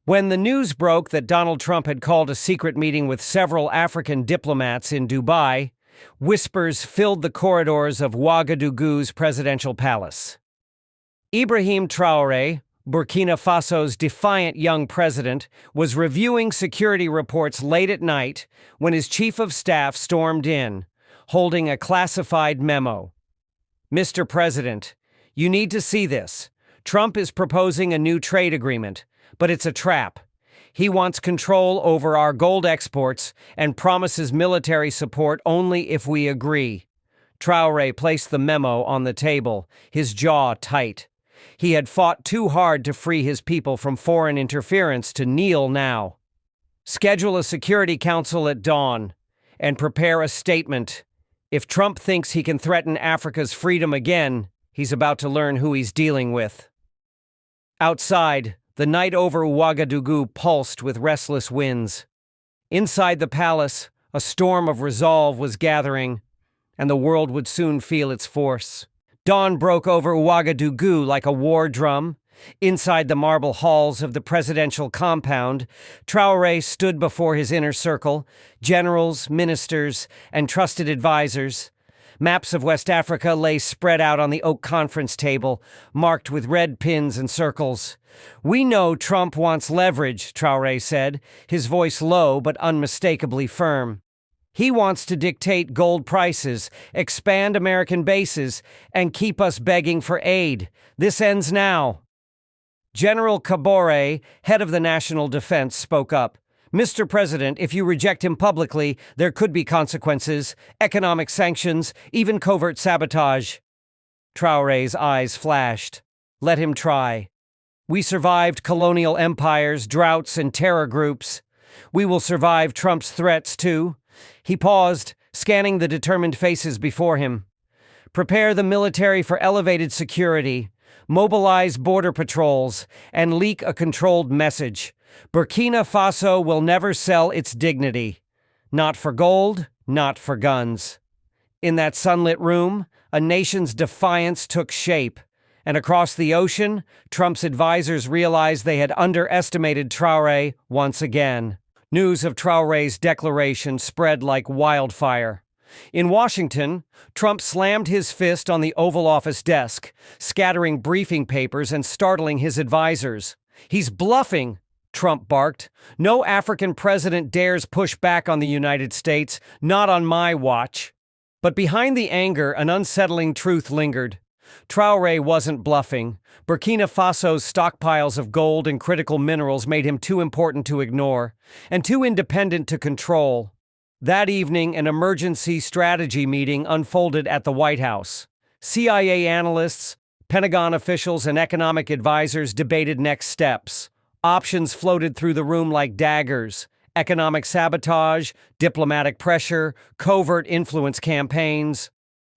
When the news broke that Donald Trump had called a secret meeting with several African diplomats in Dubai, whispers filled the corridors of Ouagadougou's presidential palace. Ibrahim Traoré, Burkina Faso's defiant young president, was reviewing security reports late at night when his chief of staff stormed in, holding a classified memo. "Mr. President, you need to see this. Trump is proposing a new trade agreement, but it's a trap. He wants control over our gold exports and promises military support only if we agree." Traoré placed the memo on the table, his jaw tight. He had fought too hard to free his people from foreign interference to kneel now. "Schedule a Security Council at dawn and prepare a statement. If Trump thinks he can threaten Africa's freedom again, he's about to learn who he's dealing with." Outside, the night over Ouagadougou pulsed with restless winds. Inside the palace, a storm of resolve was gathering, and the world would soon feel its force. Dawn broke over Ouagadougou like a war drum. Inside the marble halls of the presidential compound, Traoré stood before his inner circle, generals, ministers, and trusted advisors. Maps of West Africa lay spread out on the oak conference table, marked with red pins and circles. "We know Trump wants leverage," Traoré said, his voice low but unmistakably firm. "He wants to dictate gold prices, expand American bases, and keep us begging for aid. This ends now." General Kabore, head of the National Defense, spoke up. "Mr. President, if you reject him publicly, there could be consequences, economic sanctions, even covert sabotage." Traoré's eyes flashed. "Let him try. We survived colonial empires, droughts, and terror groups. We will survive Trump's threats, too." He paused, scanning the determined faces before him. "Prepare the military for elevated security. Mobilize border patrols, and leak a controlled message. Burkina Faso will never sell its dignity. Not for gold, not for guns." In that sunlit room, a nation's defiance took shape, and across the ocean, Trump's advisors realized they had underestimated Traoré once again. News of Traoré's declaration spread like wildfire. In Washington, Trump slammed his fist on the Oval Office desk, scattering briefing papers and startling his advisors. "He's bluffing," Trump barked. "No African president dares push back on the United States, not on my watch." But behind the anger, an unsettling truth lingered. Traoré wasn't bluffing. Burkina Faso's stockpiles of gold and critical minerals made him too important to ignore, and too independent to control. That evening, an emergency strategy meeting unfolded at the White House. CIA analysts, Pentagon officials, and economic advisors debated next steps. Options floated through the room like daggers: economic sabotage, diplomatic pressure, covert influence campaigns.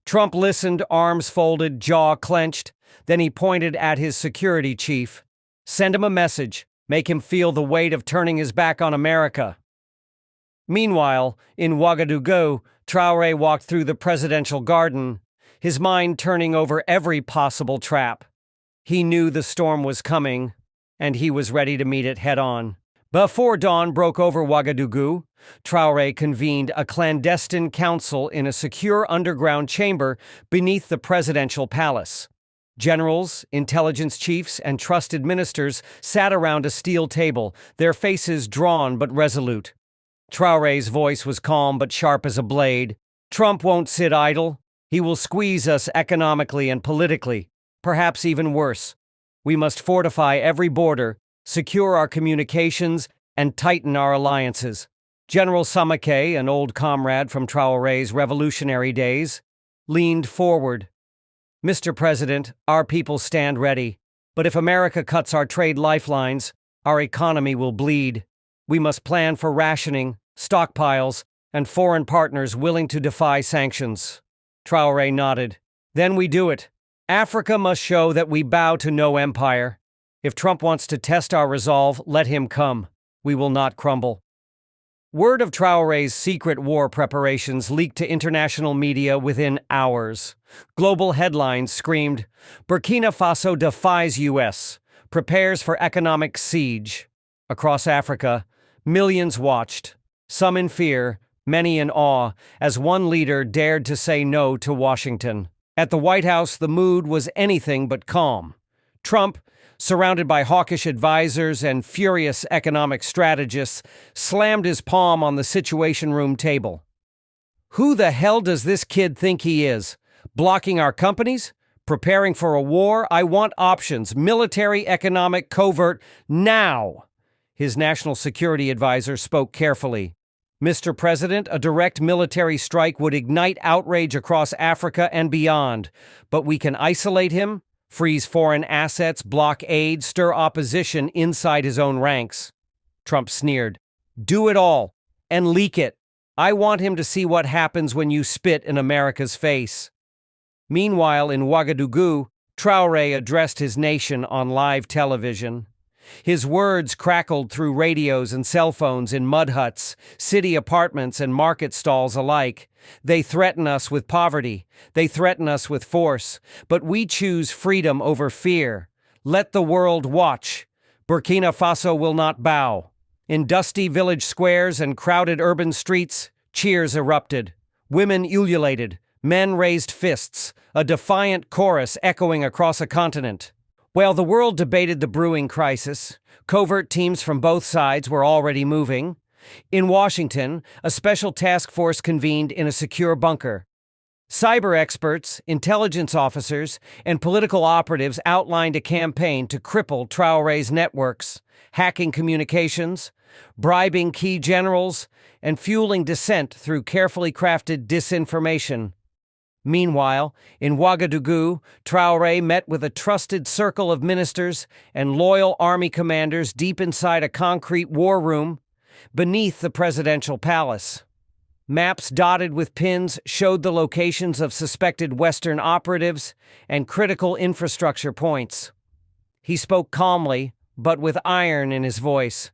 Trump listened, arms folded, jaw clenched. Then he pointed at his security chief. "Send him a message. Make him feel the weight of turning his back on America." Meanwhile, in Ouagadougou, Traoré walked through the presidential garden, his mind turning over every possible trap. He knew the storm was coming, and he was ready to meet it head-on. Before dawn broke over Ouagadougou, Traoré convened a clandestine council in a secure underground chamber beneath the presidential palace. Generals, intelligence chiefs, and trusted ministers sat around a steel table, their faces drawn but resolute. Traoré's voice was calm but sharp as a blade. "Trump won't sit idle. He will squeeze us economically and politically, perhaps even worse. We must fortify every border, secure our communications, and tighten our alliances." General Samake, an old comrade from Traoré's revolutionary days, leaned forward. "Mr. President, our people stand ready. But if America cuts our trade lifelines, our economy will bleed. We must plan for rationing, stockpiles, and foreign partners willing to defy sanctions." Traoré nodded. "Then we do it. Africa must show that we bow to no empire. If Trump wants to test our resolve, let him come. We will not crumble." Word of Traoré's secret war preparations leaked to international media within hours. Global headlines screamed, "Burkina Faso defies U.S., prepares for economic siege." Across Africa, millions watched, some in fear, many in awe, as one leader dared to say no to Washington. At the White House, the mood was anything but calm. Trump, surrounded by hawkish advisors and furious economic strategists, slammed his palm on the Situation Room table. Who the hell does this kid think he is? Blocking our companies? Preparing for a war? I want options, military, economic, covert, now! His national security advisor spoke carefully. Mr. President, a direct military strike would ignite outrage across Africa and beyond, but we can isolate him, freeze foreign assets, block aid, stir opposition inside his own ranks. Trump sneered. Do it all, and leak it. I want him to see what happens when you spit in America's face. Meanwhile, in Ouagadougou, Traoré addressed his nation on live television. His words crackled through radios and cell phones in mud huts, city apartments, and market stalls alike. They threaten us with poverty. They threaten us with force. But we choose freedom over fear. Let the world watch. Burkina Faso will not bow. In dusty village squares and crowded urban streets, cheers erupted. Women ululated. Men raised fists, a defiant chorus echoing across a continent. While the world debated the brewing crisis, covert teams from both sides were already moving. In Washington, a special task force convened in a secure bunker. Cyber experts, intelligence officers, and political operatives outlined a campaign to cripple Traoré's networks, hacking communications, bribing key generals, and fueling dissent through carefully crafted disinformation. Meanwhile, in Ouagadougou, Traoré met with a trusted circle of ministers and loyal army commanders deep inside a concrete war room beneath the presidential palace. Maps dotted with pins showed the locations of suspected Western operatives and critical infrastructure points. He spoke calmly, but with iron in his voice.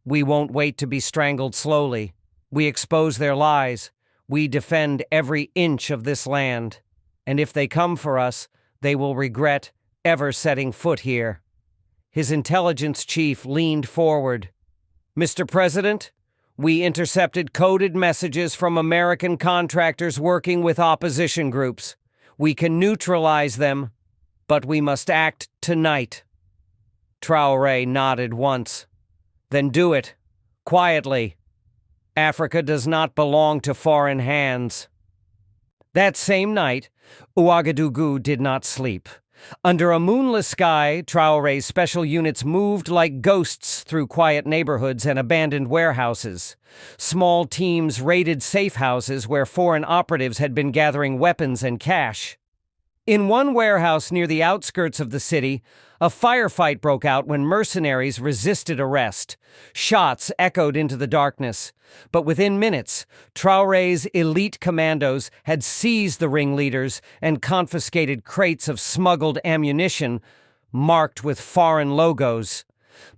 We won't wait to be strangled slowly. We expose their lies. We defend every inch of this land, and if they come for us, they will regret ever setting foot here. His intelligence chief leaned forward. Mr. President, we intercepted coded messages from American contractors working with opposition groups. We can neutralize them, but we must act tonight. Traoré nodded once. Then do it, quietly. Africa does not belong to foreign hands. That same night, Ouagadougou did not sleep. Under a moonless sky, Traoré's special units moved like ghosts through quiet neighborhoods and abandoned warehouses. Small teams raided safe houses where foreign operatives had been gathering weapons and cash. In one warehouse near the outskirts of the city, a firefight broke out when mercenaries resisted arrest. Shots echoed into the darkness. But within minutes, Traoré's elite commandos had seized the ringleaders and confiscated crates of smuggled ammunition marked with foreign logos.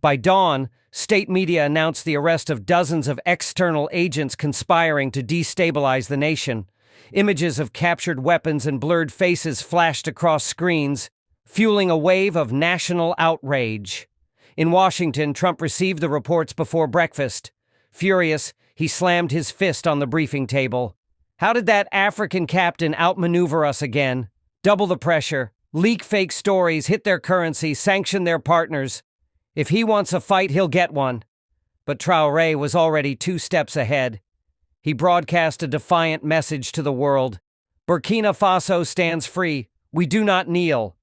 By dawn, state media announced the arrest of dozens of external agents conspiring to destabilize the nation. Images of captured weapons and blurred faces flashed across screens, fueling a wave of national outrage. In Washington, Trump received the reports before breakfast. Furious, he slammed his fist on the briefing table. How did that African captain outmaneuver us again? Double the pressure, leak fake stories, hit their currency, sanction their partners. If he wants a fight, he'll get one. But Traoré was already 2 steps ahead. He broadcast a defiant message to the world. Burkina Faso stands free. We do not kneel.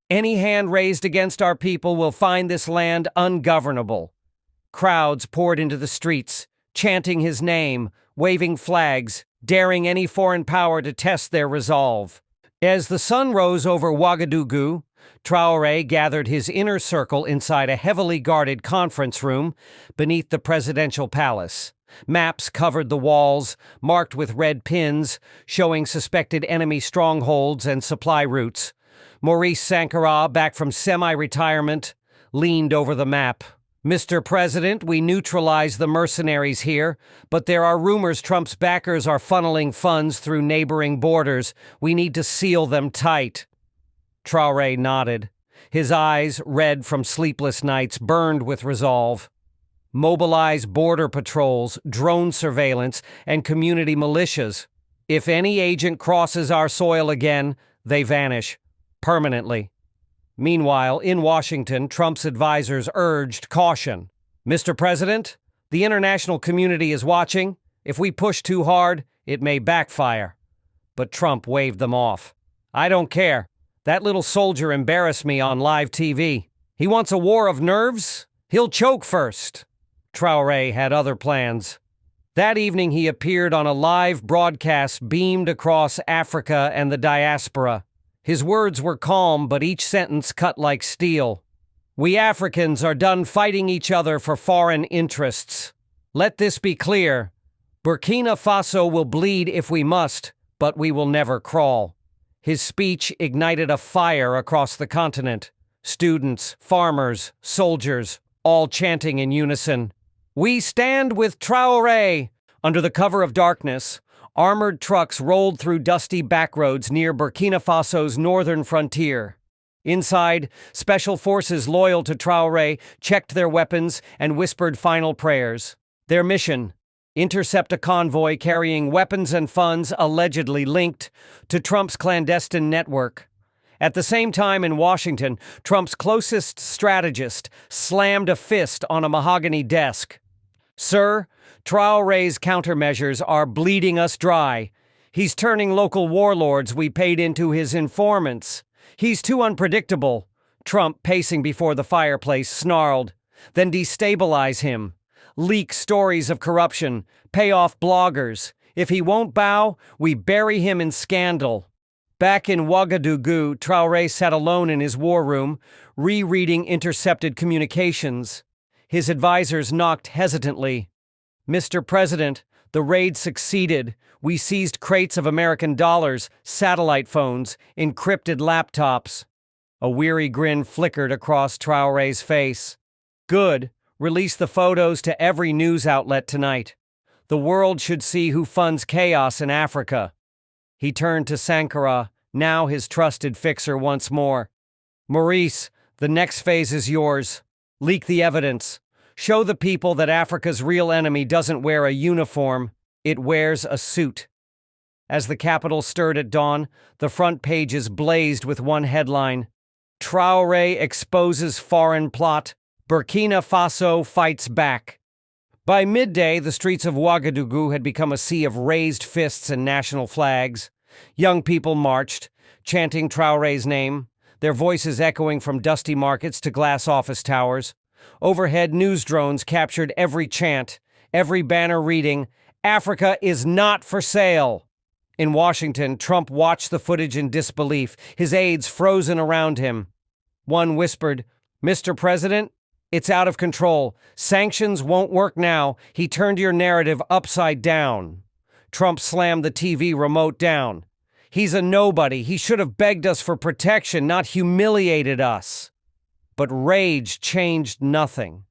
Any hand raised against our people will find this land ungovernable. Crowds poured into the streets, chanting his name, waving flags, daring any foreign power to test their resolve. As the sun rose over Ouagadougou, Traoré gathered his inner circle inside a heavily guarded conference room beneath the presidential palace. Maps covered the walls, marked with red pins, showing suspected enemy strongholds and supply routes. Maurice Sankara, back from semi-retirement, leaned over the map. Mr. President, we neutralize the mercenaries here, but there are rumors Trump's backers are funneling funds through neighboring borders. We need to seal them tight. Traoré nodded. His eyes, red from sleepless nights, burned with resolve. mobilize border patrols, drone surveillance, and community militias. If any agent crosses our soil again, they vanish permanently. Meanwhile, in Washington, Trump's advisors urged caution. Mr. President, the international community is watching. If we push too hard, it may backfire. But Trump waved them off. I don't care. That little soldier embarrassed me on live TV. He wants a war of nerves? He'll choke first. Traoré had other plans. That evening he appeared on a live broadcast beamed across Africa and the diaspora. His words were calm, but each sentence cut like steel. We Africans are done fighting each other for foreign interests. Let this be clear. Burkina Faso will bleed if we must, but we will never crawl. His speech ignited a fire across the continent. Students, farmers, soldiers, all chanting in unison. We stand with Traoré! Under the cover of darkness, armored trucks rolled through dusty backroads near Burkina Faso's northern frontier. Inside, special forces loyal to Traoré checked their weapons and whispered final prayers. Their mission: intercept a convoy carrying weapons and funds allegedly linked to Trump's clandestine network. At the same time in Washington, Trump's closest strategist slammed a fist on a mahogany desk. Sir, Traoré's countermeasures are bleeding us dry. He's turning local warlords we paid into his informants. He's too unpredictable. Trump, pacing before the fireplace, snarled. Then destabilize him. Leak stories of corruption. Pay off bloggers. If he won't bow, we bury him in scandal. Back in Ouagadougou, Traoré sat alone in his war room, rereading intercepted communications. His advisors knocked hesitantly. Mr. President, the raid succeeded. We seized crates of American dollars, satellite phones, encrypted laptops. A weary grin flickered across Traoré's face. Good. Release the photos to every news outlet tonight. The world should see who funds chaos in Africa. He turned to Sankara, now his trusted fixer once more. Maurice, the next phase is yours. Leak the evidence. Show the people that Africa's real enemy doesn't wear a uniform, it wears a suit. As the capital stirred at dawn, the front pages blazed with one headline. Traoré exposes foreign plot. Burkina Faso fights back. By midday, the streets of Ouagadougou had become a sea of raised fists and national flags. Young people marched, chanting Traoré's name, their voices echoing from dusty markets to glass office towers. Overhead news drones captured every chant, every banner reading, Africa is not for sale. In Washington, Trump watched the footage in disbelief, his aides frozen around him. One whispered, Mr. President, it's out of control. Sanctions won't work now. He turned your narrative upside down. Trump slammed the TV remote down. He's a nobody. He should have begged us for protection, not humiliated us. But rage changed nothing.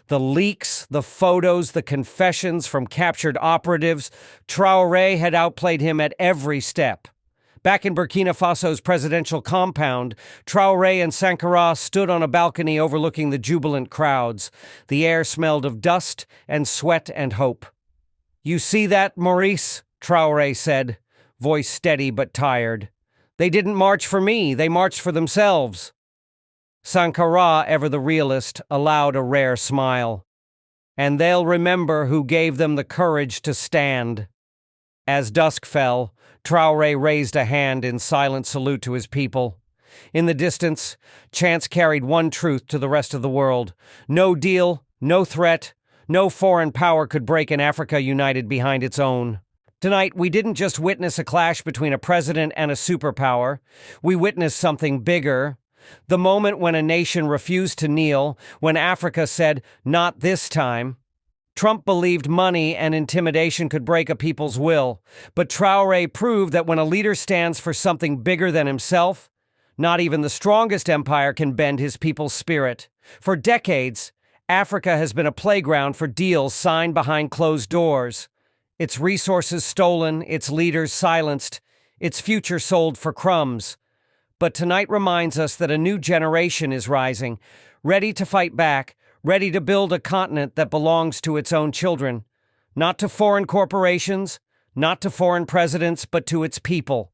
The leaks, the photos, the confessions from captured operatives, Traoré had outplayed him at every step. Back in Burkina Faso's presidential compound, Traoré and Sankara stood on a balcony overlooking the jubilant crowds. The air smelled of dust and sweat and hope. You see that, Maurice? Traoré said, voice steady but tired. They didn't march for me, they marched for themselves. Sankara, ever the realist, allowed a rare smile. And they'll remember who gave them the courage to stand. As dusk fell, Traoré raised a hand in silent salute to his people. In the distance, chants carried one truth to the rest of the world. No deal, no threat, no foreign power could break an Africa united behind its own. Tonight, we didn't just witness a clash between a president and a superpower. We witnessed something bigger. The moment when a nation refused to kneel, when Africa said, not this time. Trump believed money and intimidation could break a people's will, but Traoré proved that when a leader stands for something bigger than himself, not even the strongest empire can bend his people's spirit. For decades, Africa has been a playground for deals signed behind closed doors. Its resources stolen, its leaders silenced, its future sold for crumbs. But tonight reminds us that a new generation is rising, ready to fight back, ready to build a continent that belongs to its own children, not to foreign corporations, not to foreign presidents, but to its people.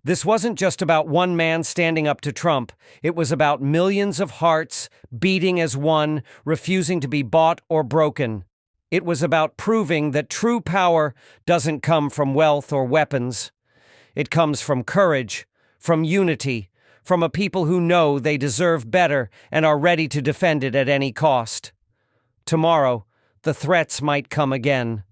This wasn't just about one man standing up to Trump. It was about millions of hearts beating as one, refusing to be bought or broken. It was about proving that true power doesn't come from wealth or weapons. It comes from courage, from unity, from a people who know they deserve better and are ready to defend it at any cost. Tomorrow, the threats might come again.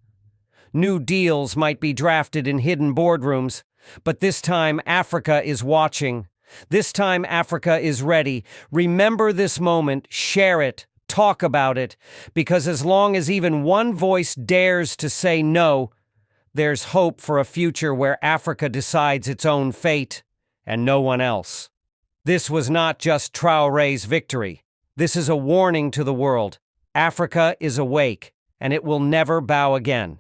New deals might be drafted in hidden boardrooms, but this time Africa is watching. This time Africa is ready. Remember this moment, share it, talk about it, because as long as even one voice dares to say no, there's hope for a future where Africa decides its own fate and no one else. This was not just Traoré's victory. This is a warning to the world. Africa is awake, and it will never bow again.